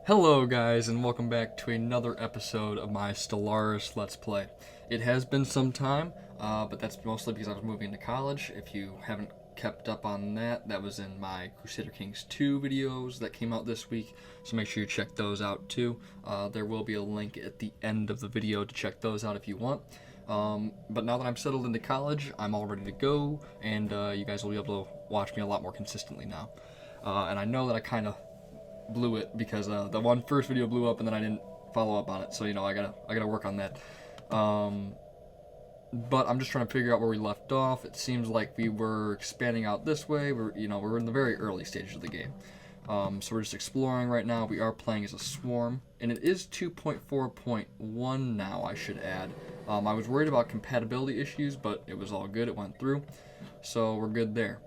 Hello guys, and welcome back to another episode of my Stellaris Let's Play. It has been some time, but that's mostly because I was moving to college. If you haven't kept up on that, that was in my Crusader Kings 2 videos that came out this week, so make sure you check those out too. There will be a link at the end of the video to check those out if you want. But now that I'm settled into college, I'm all ready to go, and you guys will be able to watch me a lot more consistently now. And I know that I kind of blew it because the first video blew up and then I didn't follow up on it, so I gotta work on that. But I'm just trying to figure out where we left off. It seems like we were expanding out this way. We're in the very early stages of the game, so we're just exploring right now. We are playing as a swarm, and it is 2.4.1 now, I should add. I was worried about compatibility issues, but it was all good. It went through, so we're good there.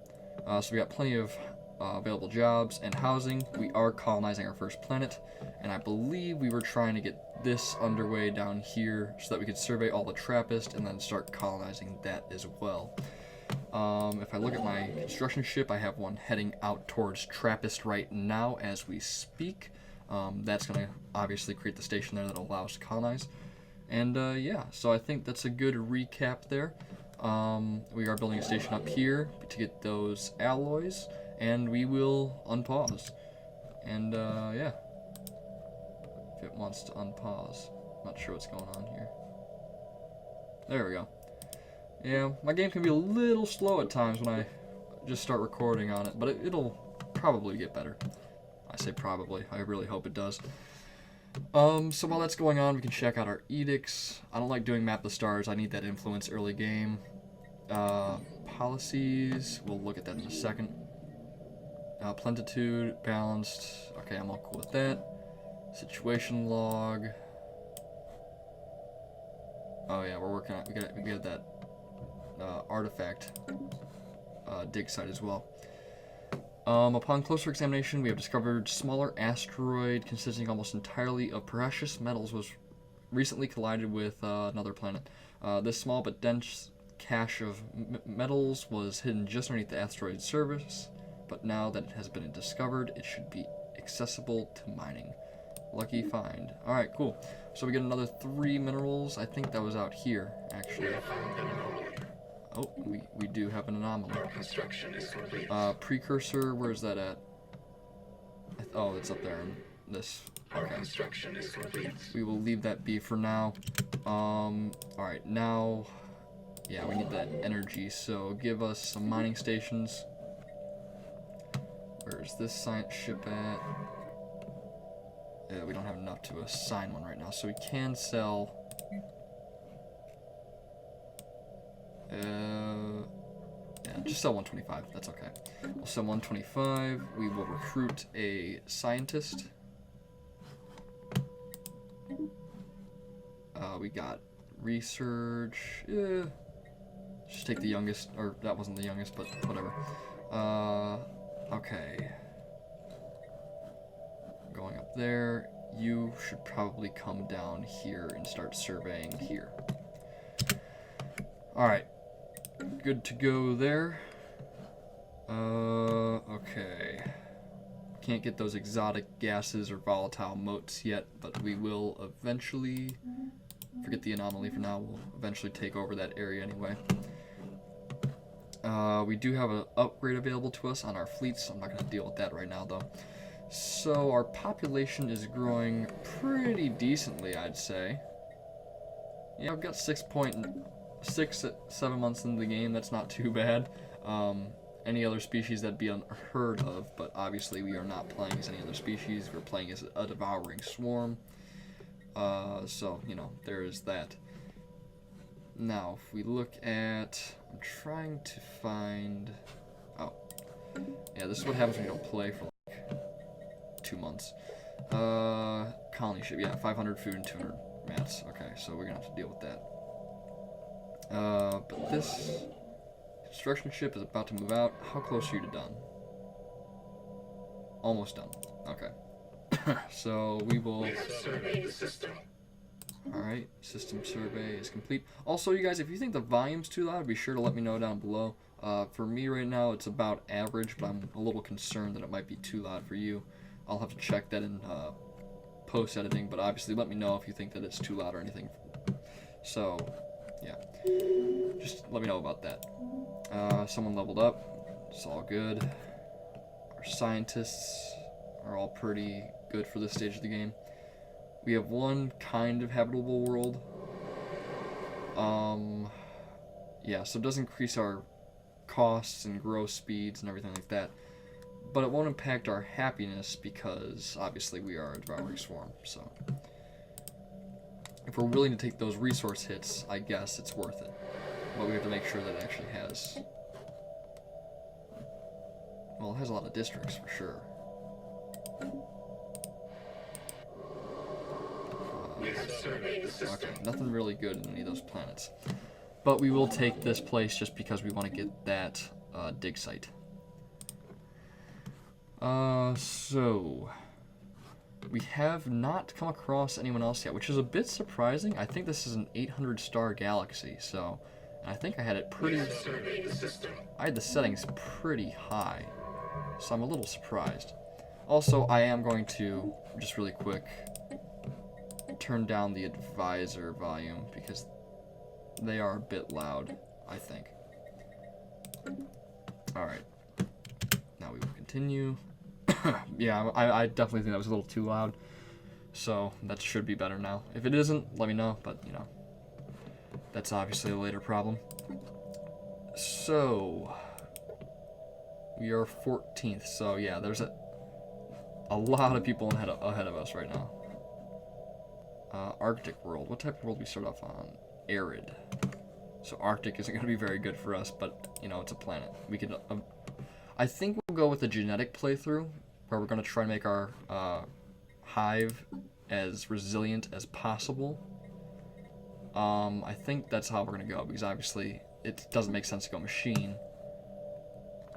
So we got plenty of available jobs and housing. We are colonizing our first planet, and I believe we were trying to get this underway down here so that we could survey all the Trappist and then start colonizing that as well. If I look at my construction ship, I have one heading out towards Trappist right now as we speak. That's going to obviously create the station there that allows to colonize. And yeah, so I think that's a good recap there. We are building a station up here to get those alloys, and we will unpause. And yeah, if it wants to unpause. Not sure what's going on here. There we go. Yeah, my game can be a little slow at times when I just start recording on it, but it'll probably get better. I say probably, I really hope it does. So while that's going on, we can check out our edicts. I don't like doing Map the Stars. I need that influence early game. Policies, we'll look at that in a second. Plentitude, balanced. Okay, I'm all cool with that. Situation log. Oh yeah, we're working on it. We got that artifact dig site as well. Upon closer examination, we have discovered smaller asteroid consisting almost entirely of precious metals was recently collided with another planet. This small but dense cache of metals was hidden just underneath the asteroid's surface, but now that it has been discovered, it should be accessible to mining. Lucky find. Alright, cool. So we get another 3 minerals. I think that was out here, actually. Oh, we do have an anomaly. Construction is complete. Precursor, where's that at? Oh, it's up there in this. Our Okay. construction is complete. We will leave that be for now. Alright, now, yeah, we need that energy, so give us some mining stations. Where's this science ship at? Yeah, we don't have enough to assign one right now, so we can sell. Yeah, just sell 125. That's okay. We'll sell 125. We will recruit a scientist. We got research. Yeah. Just take the youngest, or that wasn't the youngest, but whatever. Okay. Going up there. You should probably come down here and start surveying here. Alright. Good to go there. Okay. Can't get those exotic gases or volatile motes yet, but we will eventually. Forget the anomaly for now. We'll eventually take over that area anyway. We do have an upgrade available to us on our fleets, so I'm not going to deal with that right now, though. So our population is growing pretty decently, I'd say. Yeah, I've got 6.6 at 7 months into the game. That's not too bad. Any other species that'd be unheard of, but obviously we are not playing as any other species. We're playing as a devouring swarm. So, there is that. Now, if we look at... I'm trying to find... Oh. Yeah, this is what happens when you don't play for like 2 months. Colony ship. Yeah, 500 food and 200 mats. Okay, so we're going to have to deal with that. But this construction ship is about to move out. How close are you to done? Almost done. Okay. So we will... We have surveyed the system. Alright, system survey is complete. Also, you guys, if you think the volume's too loud, be sure to let me know down below. For me right now, it's about average, but I'm a little concerned that it might be too loud for you. I'll have to check that in post-editing, but obviously let me know if you think that it's too loud or anything. So, yeah. Just let me know about that. Someone leveled up. It's all good. Our scientists are all pretty good for this stage of the game. We have one kind of habitable world. Yeah, so it does increase our costs and growth speeds and everything like that. But it won't impact our happiness because obviously we are a devouring swarm, so if we're willing to take those resource hits, I guess it's worth it. But we have to make sure that it actually has, well, it has a lot of districts for sure. We have surveyed the system. Okay, nothing really good in any of those planets. But we will take this place just because we want to get that dig site. So we have not come across anyone else yet, which is a bit surprising. I think this is an 800-star galaxy, so I think I had it pretty. We have surveyed the system. I had the settings pretty high, so I'm a little surprised. Also, I am going to just really quick turn down the advisor volume because they are a bit loud, I think. Alright. Now we will continue. Yeah, I definitely think that was a little too loud. So that should be better now. If it isn't, let me know, but you know, that's obviously a later problem. So we are 14th, so yeah, there's a lot of people ahead of us right now. Arctic world. What type of world do we start off on? Arid. So Arctic isn't going to be very good for us, but you know, it's a planet. We could. I think we'll go with a genetic playthrough, where we're going to try and make our hive as resilient as possible. I think that's how we're going to go, because obviously it doesn't make sense to go machine.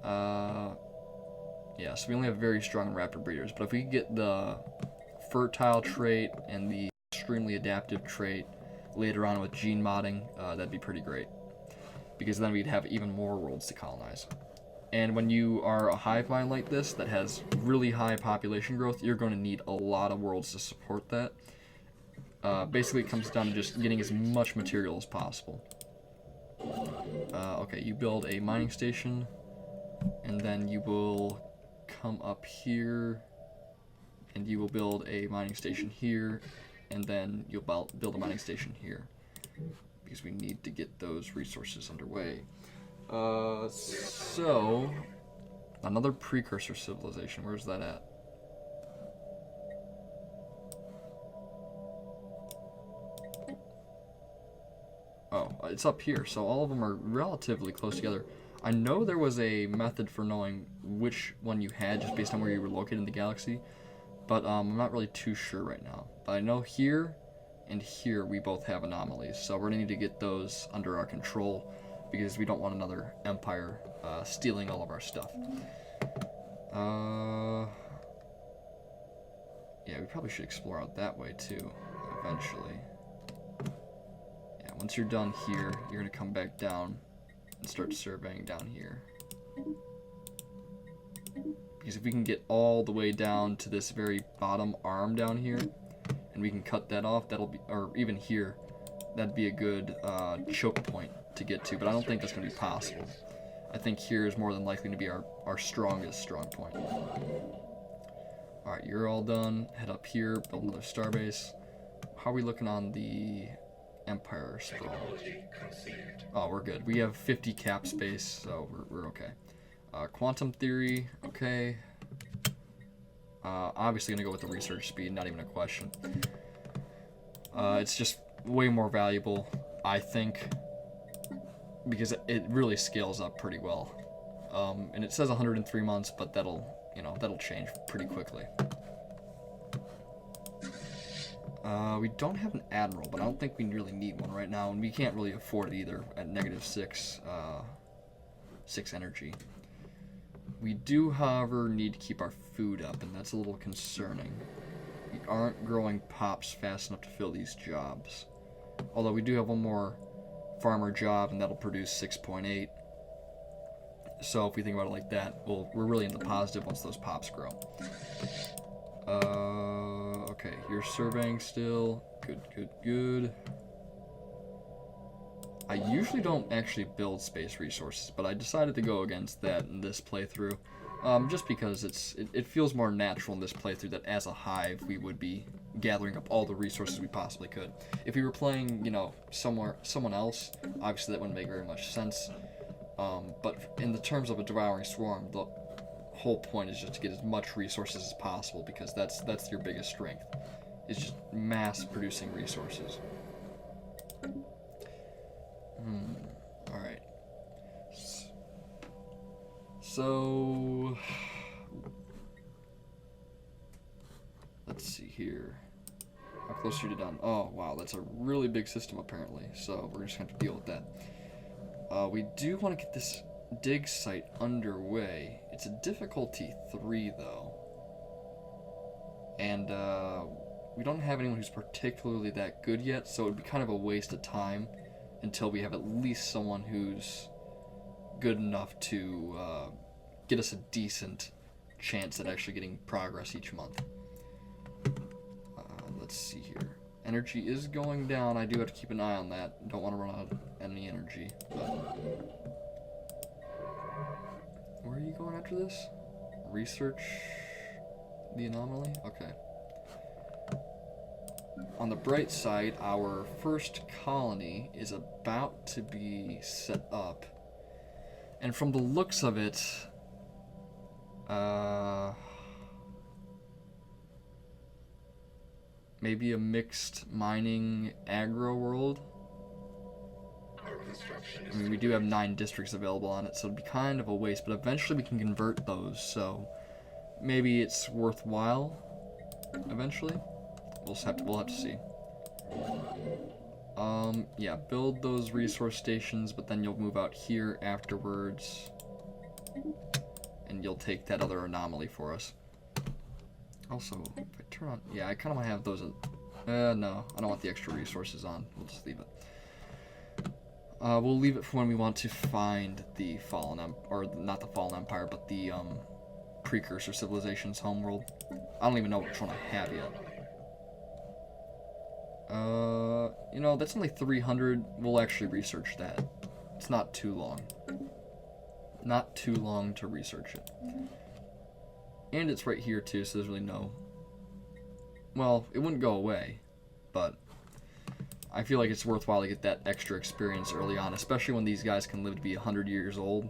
Yeah, so we only have very strong raptor breeders, but if we get the fertile trait and the extremely adaptive trait later on with gene modding, that'd be pretty great, because then we'd have even more worlds to colonize. And when you are a hive mind like this that has really high population growth, you're going to need a lot of worlds to support that. Basically, it comes down to just getting as much material as possible. Okay, you build a mining station, and then you will come up here, and you will build a mining station here, and then you'll build a mining station here, because we need to get those resources underway. So, another precursor civilization. Where's that at? Oh, it's up here. So all of them are relatively close together. I know there was a method for knowing which one you had just based on where you were located in the galaxy, but I'm not really too sure right now. But I know here and here we both have anomalies, so we're gonna need to get those under our control, because we don't want another empire stealing all of our stuff. Yeah, we probably should explore out that way too, eventually. Yeah, once you're done here, you're gonna come back down and start surveying down here. Because if we can get all the way down to this very bottom arm down here, and we can cut that off, that'll be, or even here, that'd be a good choke point to get to, but I don't think that's going to be possible. I think here is more than likely to be our strongest strong point. Alright, you're all done. Head up here, build another starbase. How are we looking on the Empire sprawl? Technology conceived. Oh, we're good. We have 50 cap space, so we're okay. Quantum theory, okay. Obviously gonna go with the research speed, not even a question. It's just way more valuable, I think, because it really scales up pretty well. And it says 103 months, but that'll change pretty quickly. We don't have an admiral, but I don't think we really need one right now, and we can't really afford it either at -6 energy. We do, however, need to keep our food up, and that's a little concerning. We aren't growing pops fast enough to fill these jobs. Although we do have one more farmer job, and that'll produce 6.8. So if we think about it like that, we're really in the positive once those pops grow. Okay, you're surveying still. Good, good, good. I usually don't actually build space resources, but I decided to go against that in this playthrough. Just because it feels more natural in this playthrough that as a hive we would be gathering up all the resources we possibly could. If we were playing, you know, someone else, obviously that wouldn't make very much sense. But in the terms of a devouring swarm, the whole point is just to get as much resources as possible, because that's your biggest strength. Is just mass producing resources. Alright. So let's see here. How close are you to done? Oh wow, that's a really big system apparently. So we're just gonna have to deal with that. We do want to get this dig site underway. It's a difficulty 3 though. And we don't have anyone who's particularly that good yet, so it would be kind of a waste of time until we have at least someone who's good enough to get us a decent chance at actually getting progress each month. Let's see here. Energy is going down. I do have to keep an eye on that. Don't want to run out of any energy. But where are you going after this? Research the anomaly? Okay. On the bright side, our first colony is about to be set up. And from the looks of it, maybe a mixed mining agro world. I mean, we do have 9 districts available on it, so it'd be kind of a waste, but eventually we can convert those, so maybe it's worthwhile eventually. We'll have to see. Yeah, build those resource stations, but then you'll move out here afterwards, and you'll take that other anomaly for us. Also, if I turn on, yeah, I kind of want to have those. No, I don't want the extra resources on. We'll just leave it. We'll leave it for when we want to find the fallen, or not the fallen empire, but the precursor civilization's homeworld. I don't even know which one I have yet. You know, that's only 300. We'll actually research that. It's not too long. Not too long to research it. And it's right here too, so there's really no... Well, it wouldn't go away, but I feel like it's worthwhile to get that extra experience early on, especially when these guys can live to be 100 years old.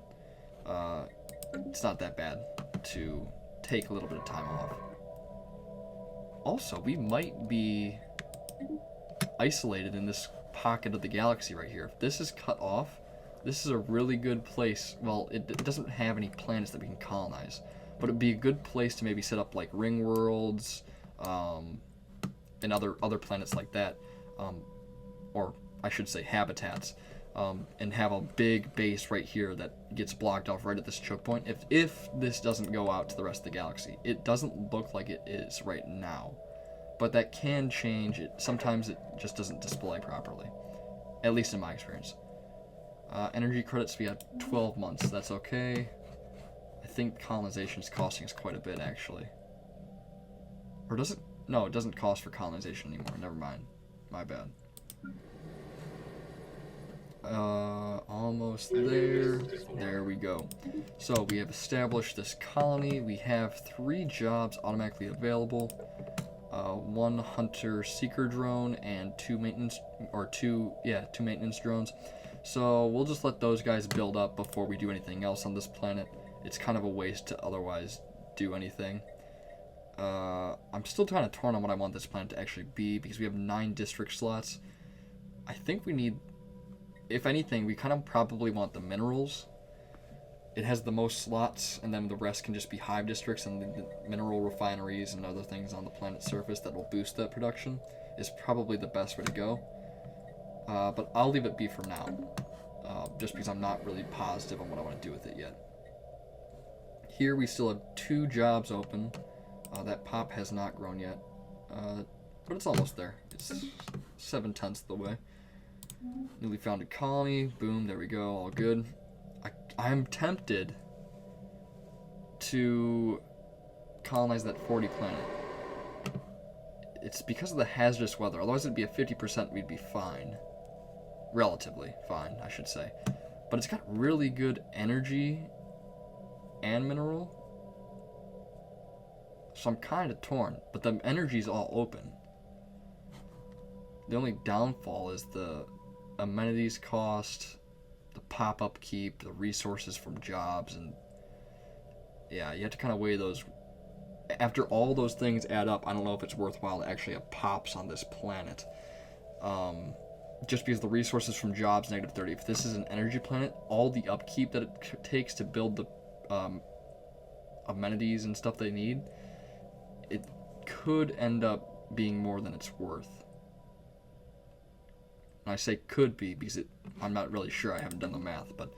It's not that bad to take a little bit of time off. Also, we might be isolated in this pocket of the galaxy right here. If this is cut off, this is a really good place. Well, it doesn't have any planets that we can colonize, but it'd be a good place to maybe set up like ring worlds, and other planets like that, or I should say habitats, and have a big base right here that gets blocked off right at this choke point. If this doesn't go out to the rest of the galaxy, it doesn't look like it is right now, but that can change. Sometimes it just doesn't display properly, at least in my experience. Energy credits, we have 12 months. That's okay. I think colonization is costing us quite a bit, actually. Or does it? No, it doesn't cost for colonization anymore. Never mind. My bad. Almost there. There we go. So we have established this colony. We have 3 jobs automatically available. 1 hunter seeker drone and 2 maintenance drones. So we'll just let those guys build up before we do anything else on this planet. It's kind of a waste to otherwise do anything. I'm still kind of torn on what I want this planet to actually be, because we have 9 district slots. I think we need, if anything, we kind of probably want the minerals. It has the most slots, and then the rest can just be hive districts, and the mineral refineries and other things on the planet's surface that will boost that production is probably the best way to go. But I'll leave it be for now, just because I'm not really positive on what I want to do with it yet. Here we still have 2 jobs open. That pop has not grown yet, but it's almost there. It's 7/10 of the way. Newly founded colony, boom, there we go, all good. I'm tempted to colonize that 40 planet. It's because of the hazardous weather. Otherwise, it'd be a 50%. We'd be fine. Relatively fine, I should say. But it's got really good energy and mineral. So I'm kind of torn. But the energy's all open. The only downfall is the amenities cost, the pop-up keep, the resources from jobs, and yeah, you have to kind of weigh those. After all those things add up, I don't know if it's worthwhile to actually have pops on this planet. Just because the resources from jobs, -30. If this is an energy planet, all the upkeep that it takes to build the amenities and stuff they need, it could end up being more than it's worth. And I say could be because I'm not really sure. I haven't done the math, but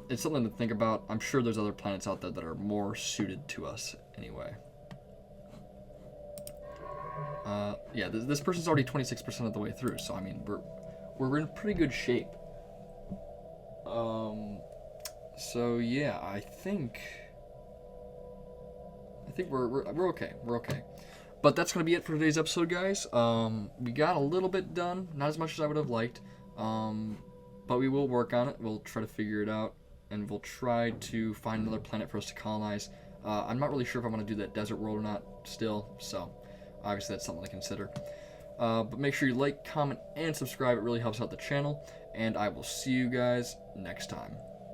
it's something to think about. I'm sure there's other planets out there that are more suited to us anyway. Yeah, this person's already 26% of the way through, so I mean we're in pretty good shape. So yeah, I think we're okay. We're okay. But that's going to be it for today's episode, guys. We got a little bit done, not as much as I would have liked, but we will work on it. We'll try to figure it out, and we'll try to find another planet for us to colonize. I'm not really sure if I want to do that desert world or not still, so obviously that's something to consider. But make sure you like, comment, and subscribe. It really helps out the channel, and I will see you guys next time.